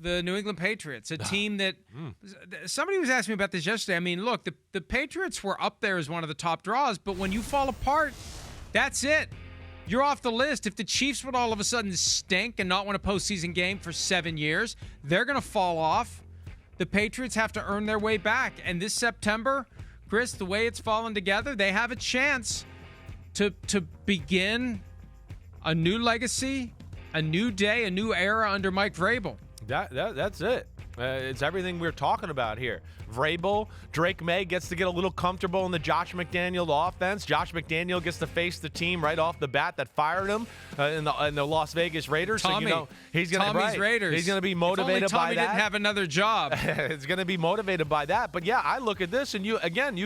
the New England Patriots, a team that somebody was asking me about this yesterday. I mean, look, the Patriots were up there as one of the top draws, but when you fall apart, that's it. You're off the list. If the Chiefs would all of a sudden stink and not win a postseason game for 7 years, they're going to fall off. The Patriots have to earn their way back. And this September, Chris, the way it's fallen together, they have a chance to begin a new legacy, a new day, a new era under Mike Vrabel. That's it. It's everything we're talking about here. Vrabel, Drake May gets to get a little comfortable in the Josh McDaniels offense. Josh McDaniels gets to face the team right off the bat that fired him in the Las Vegas Raiders. Tommy, so he's going Tommy's Raiders. He's going to be motivated Tommy by that. Didn't have another job. It's going to be motivated by that. But yeah, I look at this and you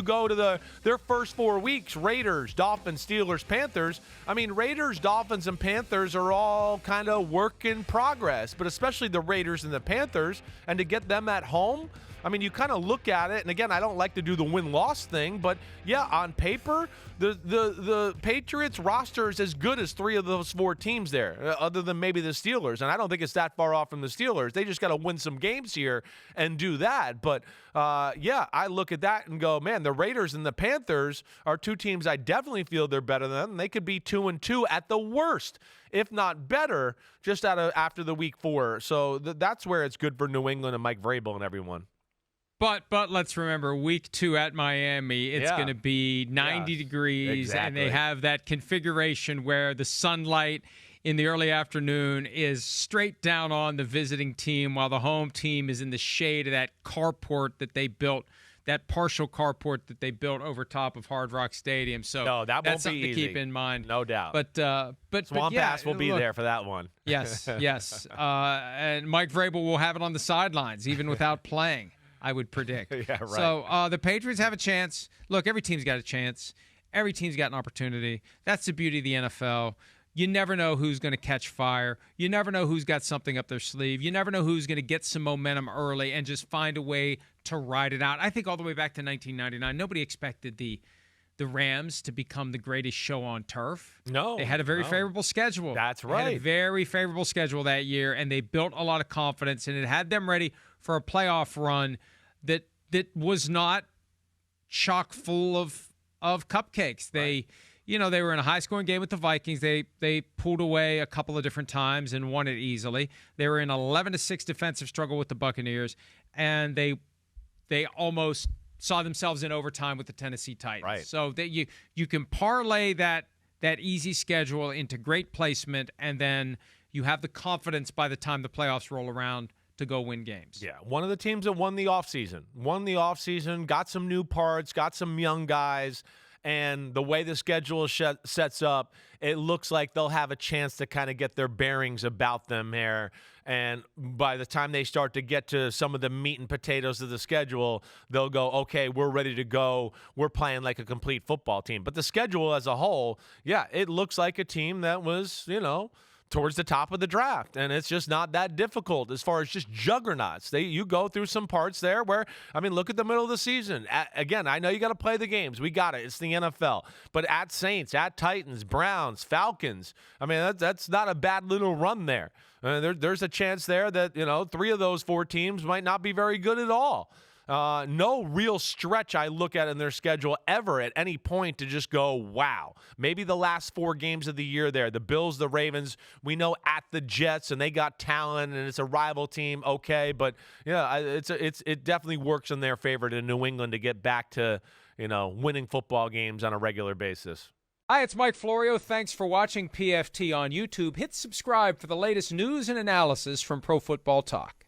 go to their first 4 weeks: Raiders, Dolphins, Steelers, Panthers. I mean, Raiders, Dolphins, and Panthers are all kind of work in progress, but especially the Raiders and the Panthers, and to get them at home. I mean, you kind of look at it, and again, I don't like to do the win-loss thing, but yeah, on paper, the Patriots roster is as good as 3 of those 4 teams there, other than maybe the Steelers, and I don't think it's that far off from the Steelers. They just got to win some games here and do that. But yeah, I look at that and go, man, the Raiders and the Panthers are 2 teams I definitely feel they're better than. They could be 2-2 at the worst, if not better, just after the week 4. So that's where it's good for New England and Mike Vrabel and everyone. But let's remember, week 2 at Miami, it's going to be 90 degrees, exactly. And they have that configuration where the sunlight in the early afternoon is straight down on the visiting team, while the home team is in the shade of that carport that they built, that partial carport that they built over top of Hard Rock Stadium. So that that's won't be something easy. to keep in mind. No doubt. But Swamp Pass will be there for that one. Yes. And Mike Vrabel will have it on the sidelines, even without playing, I would predict. Yeah, right. So the Patriots have a chance. Look, every team's got a chance. Every team's got an opportunity. That's the beauty of the NFL. You never know who's going to catch fire. You never know who's got something up their sleeve. You never know who's going to get some momentum early and just find a way to ride it out. I think all the way back to 1999, nobody expected the Rams to become the greatest show on turf. No. They had a very favorable schedule. That's They had right. a very favorable schedule that year, and they built a lot of confidence, and it had them ready for a playoff run that was not chock full of cupcakes. They were in a high-scoring game with the Vikings. They pulled away a couple of different times and won it easily. They were in an 11-6 defensive struggle with the Buccaneers, and they almost saw themselves in overtime with the Tennessee Titans. Right. So that you can parlay that easy schedule into great placement, and then you have the confidence by the time the playoffs roll around to go win games. Yeah, one of the teams that won the offseason, got some new parts, got some young guys, and the way the schedule sets up, it looks like they'll have a chance to kind of get their bearings about them here. And by the time they start to get to some of the meat and potatoes of the schedule, they'll go, okay, we're ready to go. We're playing like a complete football team. But the schedule as a whole, yeah, it looks like a team that was, towards the top of the draft, and it's just not that difficult as far as just juggernauts. You go through some parts there where, look at the middle of the season. Again, I know you got to play the games. We got it. It's the NFL. But at Saints, at Titans, Browns, Falcons, that's not a bad little run there. There's a chance there that, 3 of those 4 teams might not be very good at all. No real stretch I look at in their schedule ever at any point to just go, wow. Maybe the last 4 games of the year there, the Bills, the Ravens, we know at the Jets, and they got talent, and it's a rival team, okay. But, yeah, it definitely works in their favor to New England to get back to, winning football games on a regular basis. Hi, it's Mike Florio. Thanks for watching PFT on YouTube. Hit subscribe for the latest news and analysis from Pro Football Talk.